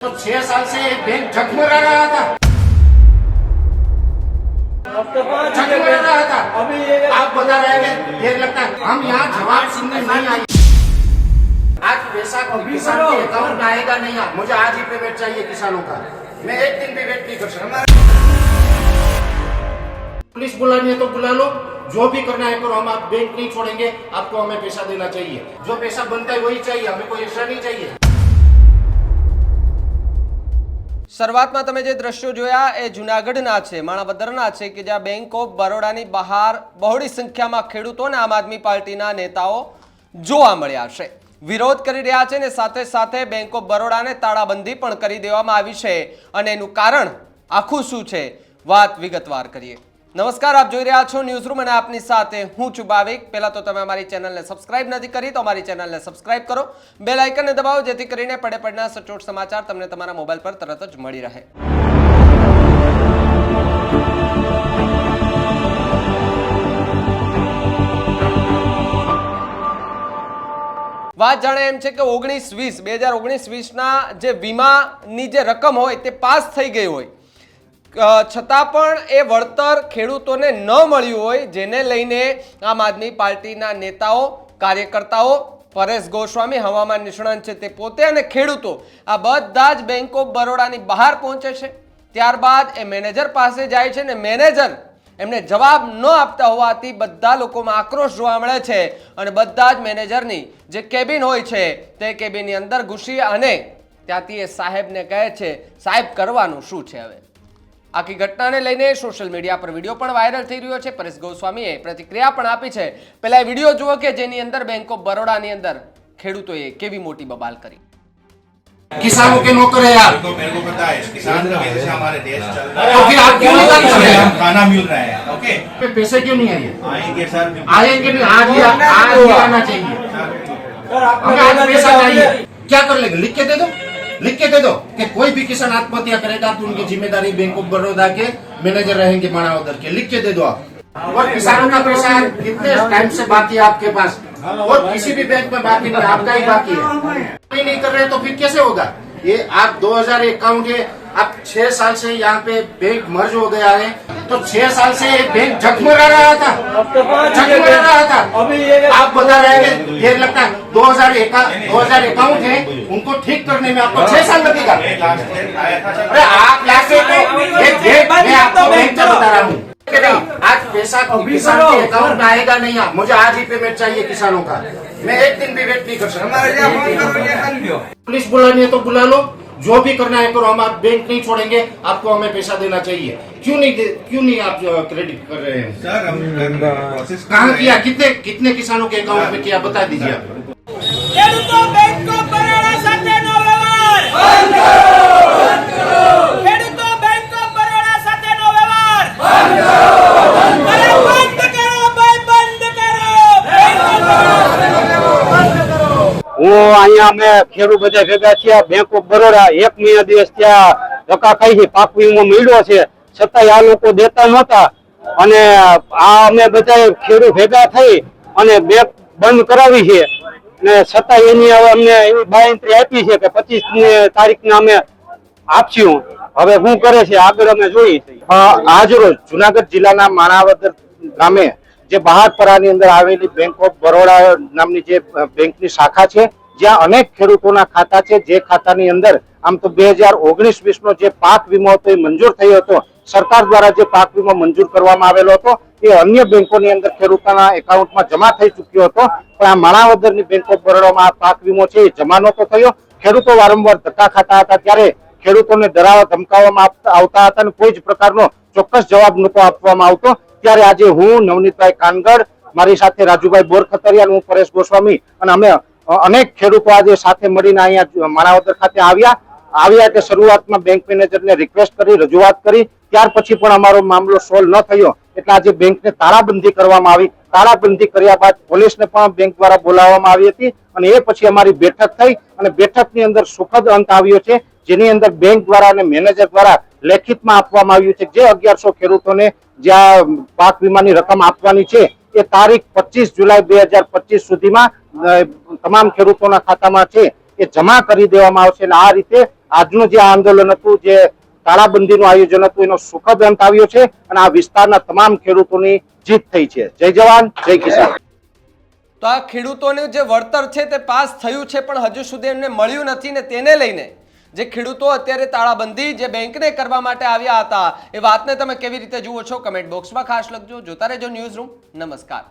तो 6 साल से बैंक झकमरा रहा था। अब तो पाँच झकमरा रहा था। अभी ये आप बता रहे हैं देर लगता है। हम यहाँ जवाब सुनने नहीं आए। आज पैसा किसान के अकाउंट में आएगा नहीं। मुझे आज ही पेमेंट चाहिए किसानों का। मैं एक दिन भी वेट नहीं कर सकता। पुलिस बुलानी है तो बुला लो, जो भी करना है करो। हम आप बैंक नहीं छोड़ेंगे, आपको हमें पैसा देना चाहिए। जो पैसा बनता है वही चाहिए, हमें कोई एक्स्ट्रा नहीं चाहिए। શરૂઆતમાં તમે જે દ્રશ્યો જોયા એ જૂનાગઢના છે, માણાવદરના છે કે જ્યાં બેંક ઓફ બરોડાની બહાર બહોળી સંખ્યામાં ખેડૂતો અને આમ આદમી પાર્ટીના નેતાઓ જોવા મળ્યા છે, વિરોધ કરી રહ્યા છે અને સાથે સાથે બેંક ઓફ બરોડાને તાળાબંધી પણ કરી દેવામાં આવી છે અને એનું કારણ આખું શું છે વાત વિગતવાર કરીએ। નમસ્કાર, આપ જોઈ રહ્યા છો ન્યૂઝ રૂમ અને આપની સાથે હું છું ભાવિક। પહેલા તો તમે અમારી ચેનલને સબસ્ક્રાઇબ નથી કરી તો અમારી ચેનલને સબસ્ક્રાઇબ કરો, બેલ આઇકનને દબાવો જેથી કરીને પડે પડના સચોટ સમાચાર તમને તમારા મોબાઈલ પર તરત જ મળી રહે। વાત જાણે એમ છે કે 2019-20 જે વીમાની જે રકમ હોય તે પાસ થઈ ગઈ હોય છતાં પણ એ વળતર ખેડૂતોને ન મળ્યું હોય, જેને લઈને આમ આદમી પાર્ટીના નેતાઓ, કાર્યકર્તાઓ, પરેશ ગોસ્વામી હવામાન નિષ્ણાંત છે તે પોતે અને ખેડૂતો આ બધા જ બેંક ઓફ બરોડાની બહાર પહોંચે છે। ત્યારબાદ એ મેનેજર પાસે જાય છે ને મેનેજર એમને જવાબ ન આપતા હોવાથી બધા લોકોમાં આક્રોશ જોવા મળે છે અને બધા જ મેનેજરની જે કેબિન હોય છે તે કેબિનની અંદર ઘૂસી અને ત્યાંથી એ સાહેબને કહે છે, સાહેબ કરવાનું શું છે હવે। આખી ઘટનાને લઈને સોશિયલ મીડિયા પર વિડીયો પણ વાયરલ થઈ રહ્યો છે। પરેશ ગોસ્વામીએ પ્રતિક્રિયા પણ આપી છે। પહેલા વિડીયો જુઓ કે જેની અંદર બેંક ઓફ બરોડાની અંદર ખેડૂતોએ કેવી મોટી બબાલ કરી। किसानों के नौकर है आप। मेरे को पता है किसान की वजह से हमारे देश चल रहा तो फिर आप क्यों नहीं कर रहे है, हैं? खाना मिल रहा है। ओके, पे पैसे क्यों नहीं आए? आएंगे सर। आएंगे नहीं, आज ही आना चाहिए। सर हमें आज पैसा चाहिए। क्या कर लेंगे? लिख के दे दो, लिख के दे दो कि कोई भी किसान आत्महत्या करेगा तो उनकी जिम्मेदारी बैंक ऑफ बड़ौदा के मैनेजर रहेंगे माणावदर के। लिख के दे दो आप। और किसानों का पैसा कितने टाइम से बाकी है आपके पास और किसी भी बैंक में बाकी नहीं, आपका ही बाकी है। नहीं कर रहे तो फिर कैसे होगा? ये आप 2051 के अब 6 साल से यहाँ पे बैंक मर्ज हो गया है, तो 6 साल से बैंक झकमरा रहा था। अब तो पाँच झकमरा रहा था। अभी ये आप बता रहे हैं देर लगता है। 2051 है, उनको ठीक करने में आपको 6 साल लगेगा। लास्ट डेट आया था सर। अरे आप लास्ट मैं आपको बैंक का बता रहा हूँ कि नहीं, आज पैसा किसान के अकाउंट में आएगा नहीं। मुझे आज ही पेमेंट चाहिए किसानों का। मैं एक दिन भी वेट नहीं कर सकता। पुलिस बुलानी है तो बुला लो, जो भी करना है करो। हम आप बैंक नहीं छोड़ेंगे, आपको हमें पैसा देना चाहिए। क्यों नहीं आप क्रेडिट कर रहे हैं? सर हम प्रोसेस कहाँ किया? कितने किसानों के अकाउंट में किया बता दीजिए आप। ખેડૂતો બેંક ઓફ બરોડા સાથેનો વ્યવહાર બંધ કરો, ખેડૂતો બેંક ઓફ બરોડા સાથેનો વ્યવહાર બંધ કરો, બંધ કરો ભાઈ, બંધ કરો। હું અહીંયા અમે ખેડૂત બધા ભેગા થયા બેંક ઓફ બરોડા 1 મહિના દિવસ ત્યાં ધક્કા ખાઈ છે, પાક વીમો મળ્યો છે છતાંય આ લોકો દેતા નહોતા અને આ અમે બધા ખેડૂત ભેગા થઈ અને બેંક બંધ કરાવી છે ને છતાં એની હવે અમને એવી બાંયધરી આપી છે કે 25 તારીખને અમે આપશું। હવે શું કરે છે આગળ અમે જોઈ। આજ રોજ જુનાગઢ જિલ્લાના માણાવદર ગામે જે બહારપરાની અંદર આવેલી બેંક ઓફ બરોડા નામની જે બેંકની શાખા છે, જ્યાં અનેક ખેડૂતોના ખાતા છે, જે ખાતાની અંદર આમ તો 2019-20 નો જે પાક વીમો હતો એ મંજૂર થયો હતો। સરકાર દ્વારા જે પાક વીમો મંજૂર કરવામાં આવેલો હતો એ અન્ય બેંકોની અંદર ખેડૂતોના એકાઉન્ટમાં જમા થઈ ચૂક્યો હતો, પણ આ માણાવદરની બેંક ઓફ બરોડામાં આ પાક વીમો છે એ જમા નહોતો થયો। ખેડૂતો વારંવાર ધક્કા ખાતા હતા, ત્યારે ખેડૂતોને ડરાવવા ધમકાવવામાં આવતા હતા અને કોઈ જ પ્રકારનો ચોક્કસ જવાબ નહોતો આપવામાં આવતો। ત્યારે આજે હું નવનીતભાઈ કાનગડ, મારી સાથે રાજુભાઈ બોરખતરિયા, હું પરેશ ગોસ્વામી અને અમે અનેક ખેડૂતો આજે સાથે મળીને અહીંયા માણાવદર ખાતે આવ્યા કે શરૂઆતમાં બેંક મેનેજરને રિક્વેસ્ટ કરી, રજૂઆત કરી, ત્યાર પછી પણ અમારો મામલો સોલ્વ ન થયો એટલે આજે બેંકને તાળાબંધી કરવામાં આવી। તાળાબંધી કર્યા બાદ પોલીસને પણ બેંક દ્વારા બોલાવવામાં આવી હતી અને એ પછી અમારી બેઠક થઈ અને બેઠકની અંદર સુખદ અંત આવ્યો છે, જેની અંદર બેંક દ્વારા અને મેનેજર દ્વારા લેખિતમાં આપવામાં આવ્યું છે જે 1100 ખેડૂતોને જ્યાં પાક વીમાની રકમ આપવાની છે એ તારીખ 25 જુલાઈ 2025 સુધીમાં તમામ ખેડૂતોના ખાતામાં છે એ જમા કરી દેવામાં આવશે અને આ રીતે આજનું જે આંદોલન હતું, જે તાળાબંધીનું આયોજન હતું, એનો સુખદ અંત આવ્યો છે અને આ વિસ્તારના તમામ ખેડૂતોની જીત થઈ છે. જય જવાન, જય કિસાન. તો આ ખેડૂતોનું જે વળતર છે તે પાસ થયું છે, પણ હજુ સુધી એમને મળ્યું નથી ને તેને લઈને જે ખેડૂતો અત્યારે તાળાબંધી જે બેંકને કરવા માટે આવ્યા હતા એ વાતને તમે કેવી રીતે જુઓ છો? કમેન્ટ બોક્સમાં ખાસ લખજો. જોતા રહેજો ન્યૂઝ રૂમ. નમસ્કાર.